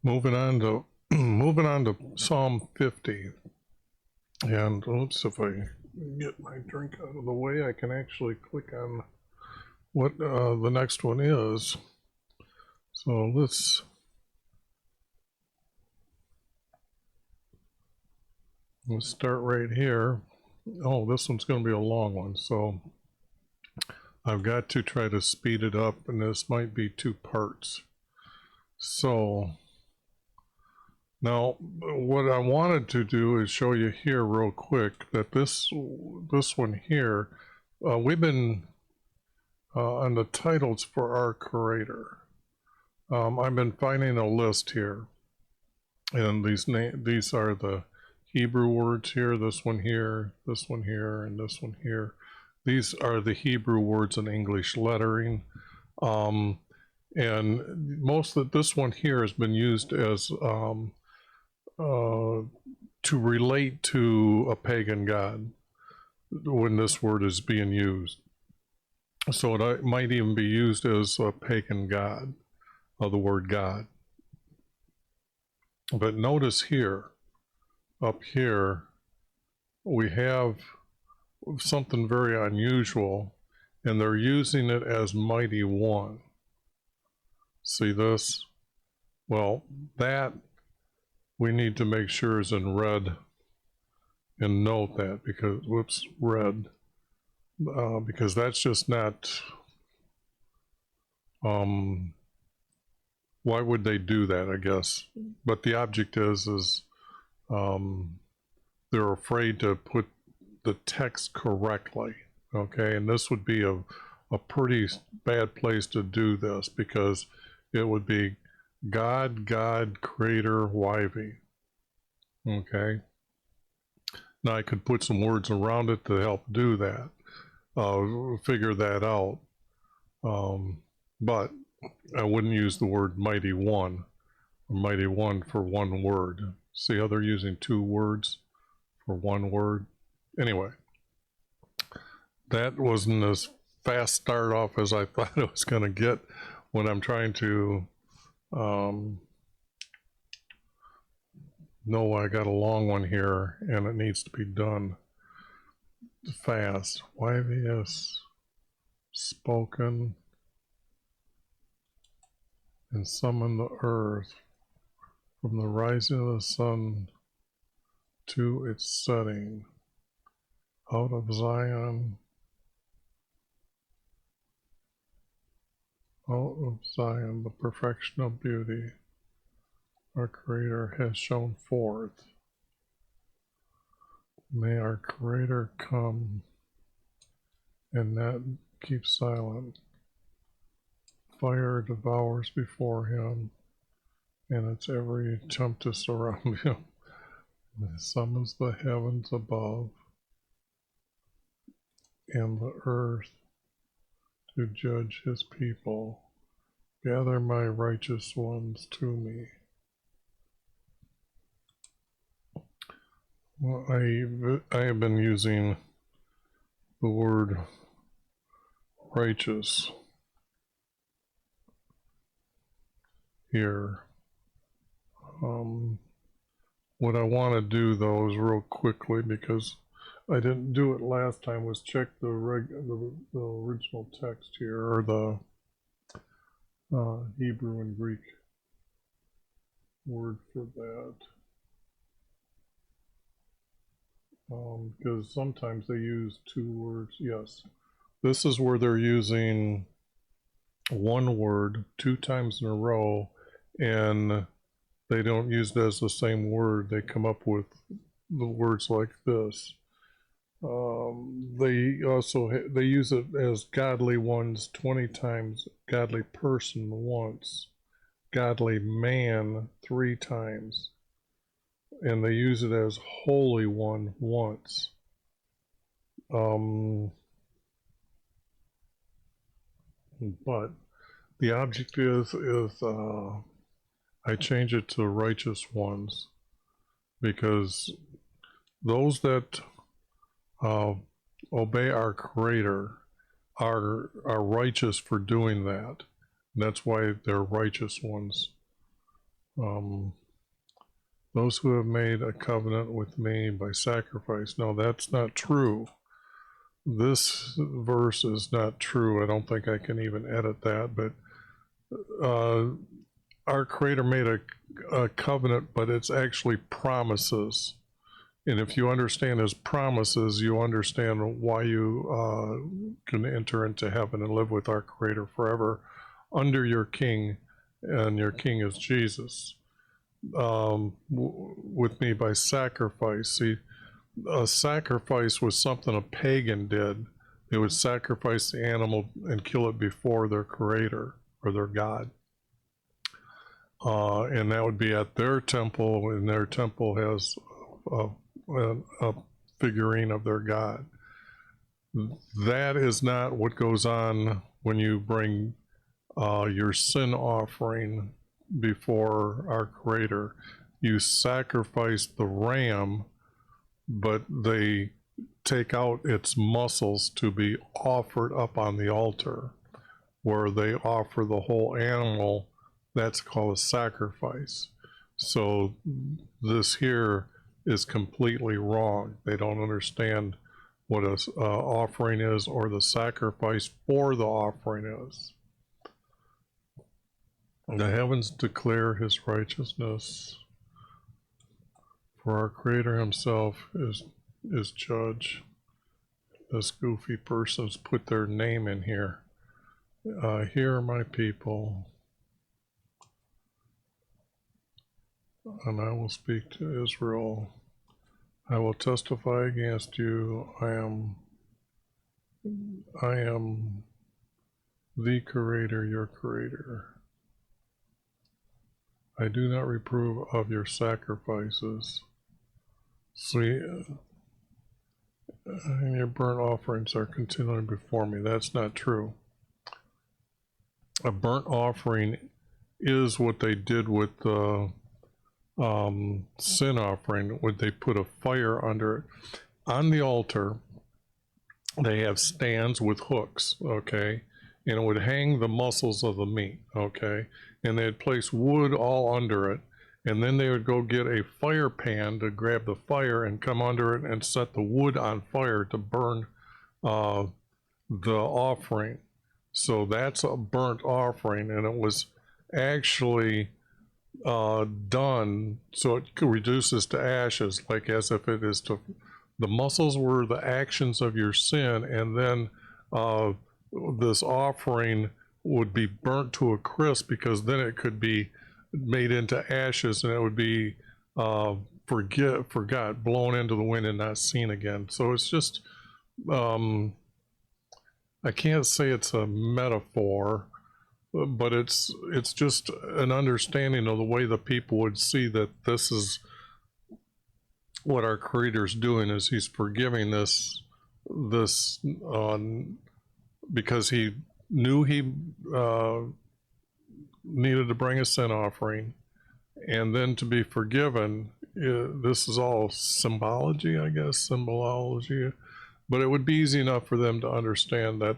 Moving on to moving on to Psalm 50. And oops, if I get my drink out of the way, I can actually click on what the next one is. So let's start right here. Oh, this one's going to be a long one, so I've got to try to speed it up, and this might be 2 parts. So now what I wanted to do is show you here real quick that this one here, we've been on the titles for our Creator. I've been finding a list here, and these are the Hebrew words here, this one here, this one here, and this one here. These are the Hebrew words in English lettering. And most of this one here has been used as to relate to a pagan god when this word is being used. So it might even be used as a pagan god, the word God. But notice here, up here, we have something very unusual, and they're using it as mighty one. See this? Well, that we need to make sure is in red, and note that because, whoops, red, because that's just not, why would they do that, I guess? But the object is they're afraid to put the text correctly, okay? And this would be a pretty bad place to do this, because it would be God, Creator, YV, okay? Now I could put some words around it to help do that, figure that out, but I wouldn't use the word mighty one, or mighty one for one word. See how they're using 2 words for one word? Anyway, that wasn't as fast start off as I thought it was going to get when I'm trying to know I got a long one here and it needs to be done fast. YVS spoken and summon the earth from the rising of the sun to its setting. Out of Zion, the perfection of beauty, our Creator has shown forth. May our Creator come and not keep silent. Fire devours before him, and its every tempest around him. It summons the heavens above and the earth to judge his people. Gather my righteous ones to me. Well, I have been using the word righteous here. What I want to do though is real quickly, because I didn't do it last time, was check the original text here, or the Hebrew and Greek word for that. Because sometimes they use 2 words. Yes, this is where they're using one word 2 times in a row, and they don't use it as the same word. They come up with the words like this. They also they use it as godly ones 20 times, godly person once, godly man 3 times, and they use it as holy one once. But the object is I change it to righteous ones, because those that obey our Creator are righteous for doing that. And that's why they're righteous ones. Those who have made a covenant with me by sacrifice. No, that's not true. This verse is not true. I don't think I can even edit that, but our Creator made a covenant, but it's actually promises. And if you understand his promises, you understand why you can enter into heaven and live with our Creator forever under your King, and your King is Jesus. With me by sacrifice. See, a sacrifice was something a pagan did. They would sacrifice the animal and kill it before their Creator or their God. And that would be at their temple, and their temple has a figurine of their God. That is not what goes on when you bring your sin offering before our Creator. You sacrifice the ram, but they take out its muscles to be offered up on the altar, where they offer the whole animal. That's called a sacrifice. So this here is completely wrong. They don't understand what a offering is, or the sacrifice for the offering is. The heavens declare his righteousness, for our Creator himself is judge. This goofy person's put their name in here. Hear my people, and I will speak to Israel. I will testify against you. I am the Creator, your Creator. I do not reprove of your sacrifices. See, and your burnt offerings are continually before me. That's not true. A burnt offering is what they did with the sin offering, when they put a fire under it. On the altar, they have stands with hooks, okay? And it would hang the muscles of the meat, okay? And they'd place wood all under it, and then they would go get a fire pan to grab the fire and come under it and set the wood on fire to burn the offering. So that's a burnt offering, and it was actually done so it reduces to ashes, like as if it is to, the muscles were the actions of your sin, and then this offering would be burnt to a crisp, because then it could be made into ashes, and it would be forgot, blown into the wind and not seen again. So it's just I can't say it's a metaphor, but it's just an understanding of the way the people would see that this is what our Creator's doing, is he's forgiving this because he knew he needed to bring a sin offering, and then to be forgiven. This is all symbology, I guess, symbology, but it would be easy enough for them to understand that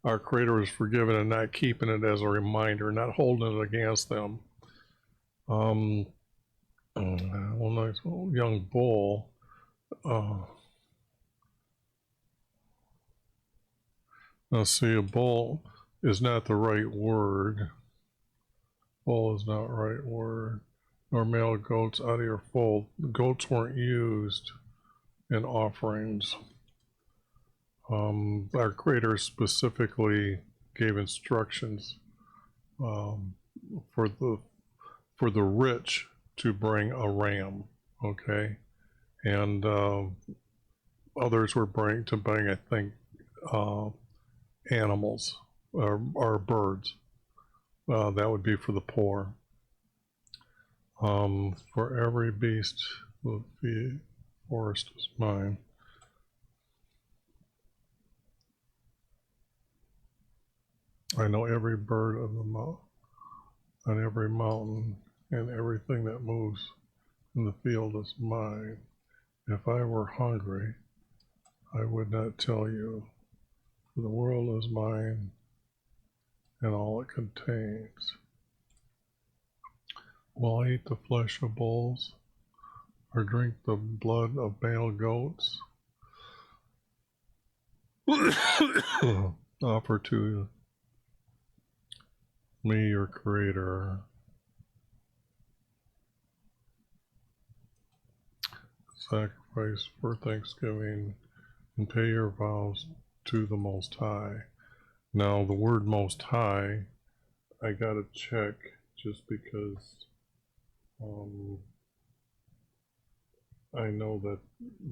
our Creator is forgiven and not keeping it as a reminder, not holding it against them. Well, nice young bull. Now see, a bull is not the right word. Bull is not the right word. Nor male goats out of your fold. Goats weren't used in offerings. Our Creator specifically gave instructions for the rich to bring a ram, okay, and others were to bring, I think, animals or birds. That would be for the poor. For every beast of the forest is mine. I know every bird of the mountain, on every mountain, and everything that moves in the field is mine. If I were hungry, I would not tell you, for the world is mine and all it contains. will eat the flesh of bulls, or drink the blood of male goats. Offer to me your creator sacrifice for Thanksgiving and pay your vows to the Most High. Now the word Most High, I gotta check just because I know that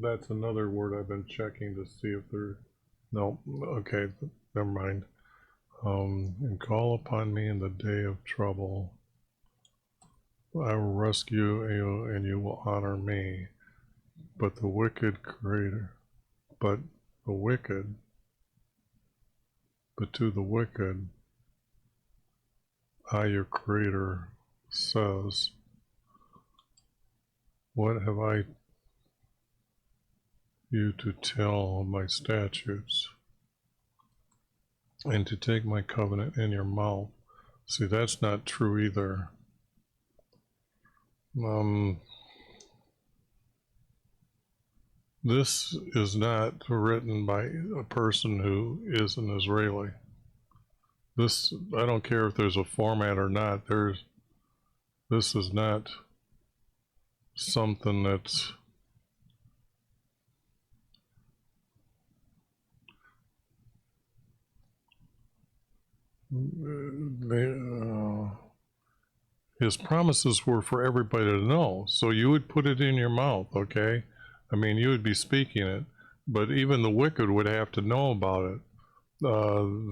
that's another word I've been checking to see if there, no, okay, never mind. And call upon me in the day of trouble. I will rescue you and you will honor me. But the wicked creator, but the wicked, but to the wicked, I, your creator, says, what have I you to tell of my statutes and to take my covenant in your mouth? See, that's not true either. This is not written by a person who is an Israeli. This, I don't care if there's a format or not, this is not something that's his promises were for everybody to know. So you would put it in your mouth, okay? I mean, you would be speaking it, but even the wicked would have to know about it.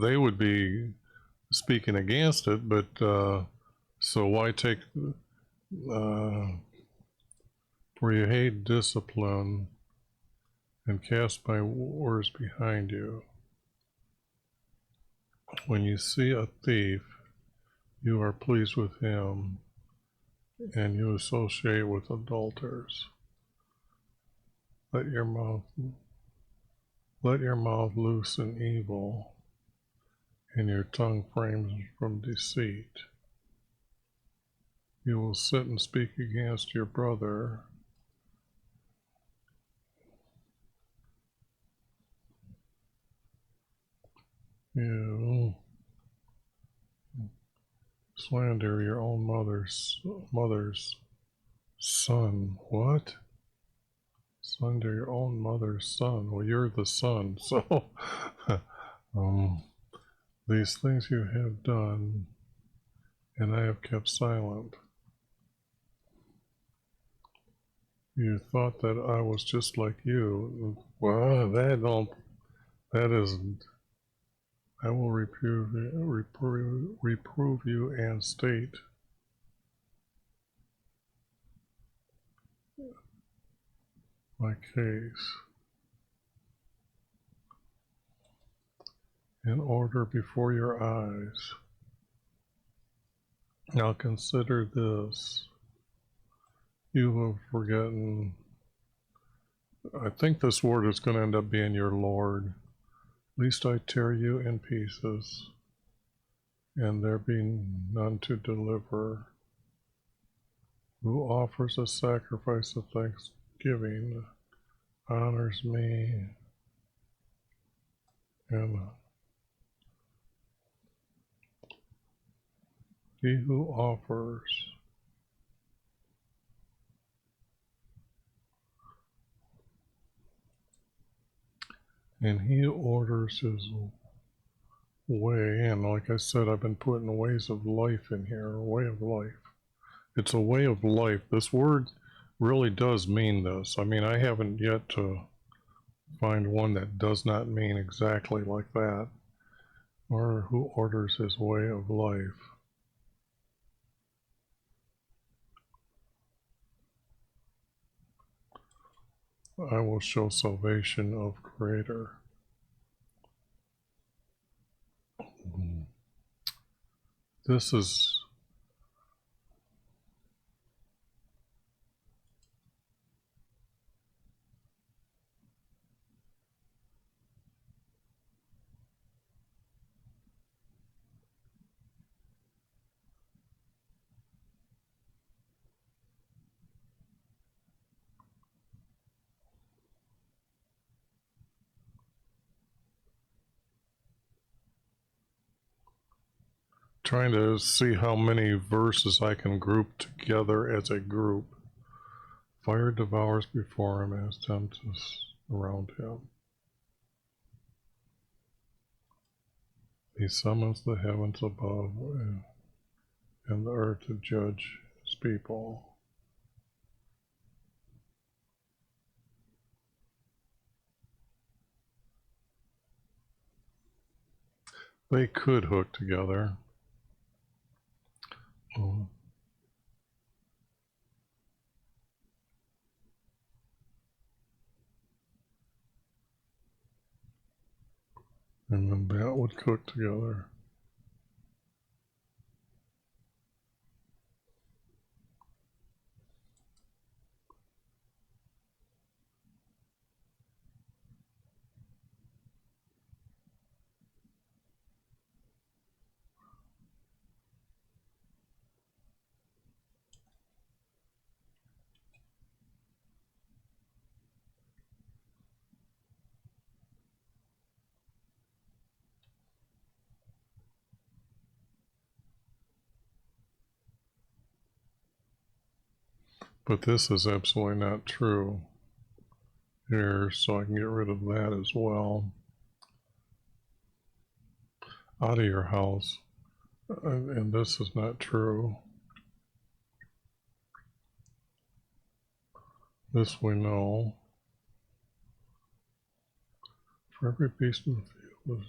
They would be speaking against it, but so why take, for you hate discipline and cast my words behind you. When you see a thief, you are pleased with him, and you associate with adulterers. Let your mouth loose in evil, and your tongue frames from deceit. You will sit and speak against your brother. You slander your own mother's son. What? Slander your own mother's son. Well, you're the son, so these things you have done, and I have kept silent. You thought that I was just like you. Well, that isn't. I will reprove you and state my case in order before your eyes. Now consider this. You have forgotten. I think this word is going to end up being your Lord. Lest I tear you in pieces, and there be none to deliver. Who offers a sacrifice of thanksgiving honors me, and he who offers and he orders his way, and like I said, I've been putting ways of life in here, a way of life. It's a way of life. This word really does mean this. I mean, I haven't yet to find one that does not mean exactly like that. Or who orders his way of life. I will show salvation of Creator. This is trying to see how many verses I can group together as a group. Fire devours before him as tempest around him. He summons the heavens above and the earth to judge his people. They could hook together. Oh. And then that would cook together. But this is absolutely not true here, so I can get rid of that as well. Out of your house. And this is not true. This we know. For every beast in the field is.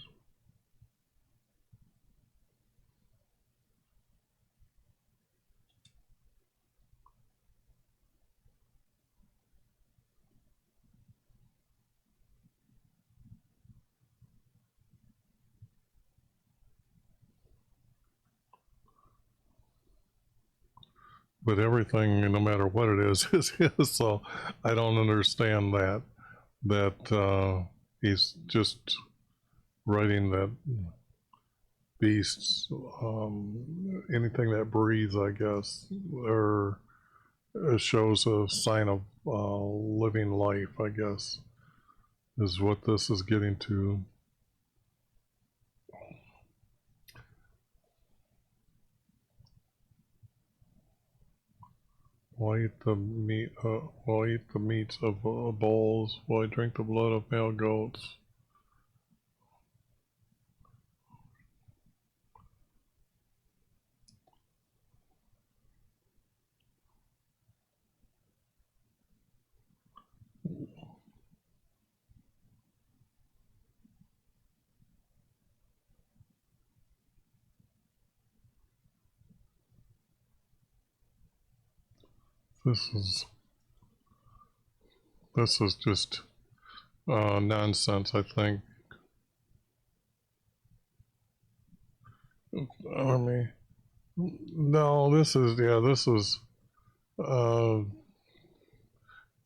But everything, no matter what it is his. So I don't understand that he's just writing that beasts, anything that breathes, I guess, or shows a sign of living life, I guess, is what this is getting to. Why eat the meat? Why eat the meats of bulls? Why drink the blood of male goats? This is just nonsense, I think. Army. No, this is, yeah,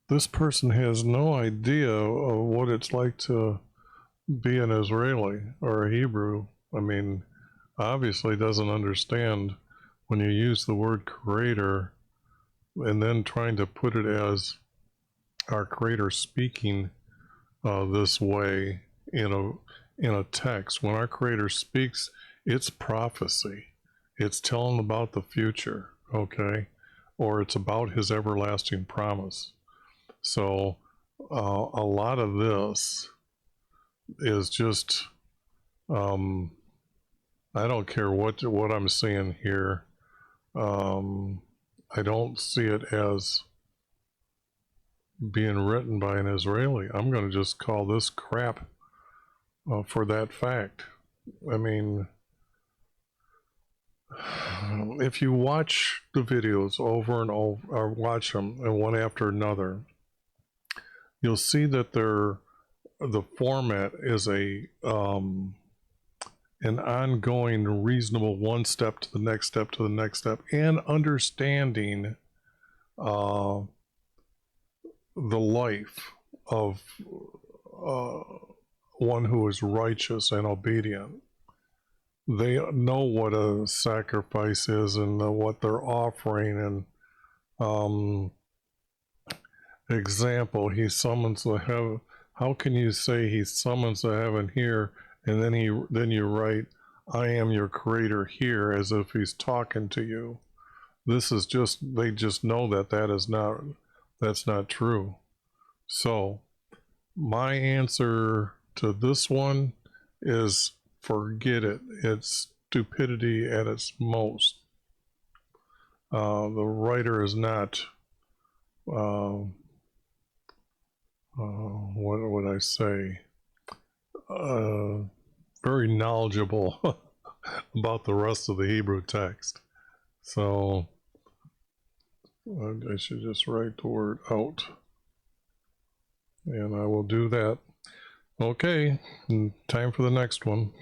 this person has no idea of what it's like to be an Israeli or a Hebrew. I mean, obviously doesn't understand when you use the word creator and then trying to put it as our creator speaking this way in a text. When our creator speaks, it's prophecy. It's telling about the future, okay? Or it's about his everlasting promise. So a lot of this is just I don't care what I'm seeing here. I don't see it as being written by an Israeli. I'm going to just call this crap for that fact. I mean, if you watch the videos over and over, or watch them and one after another, you'll see that the format is an ongoing, reasonable one step to the next step to the next step, and understanding the life of one who is righteous and obedient. They know what a sacrifice is and what they're offering. And example, he summons the heaven. How can you say he summons the heaven here, and then you write I am your creator here, as if he's talking to you. This is just, they just know that that's not true. So my answer to this one is forget it. It's stupidity at its most. The writer is not, what would I say, very knowledgeable about the rest of the Hebrew text. So I should just write the word out. And I will do that. Okay, time for the next one.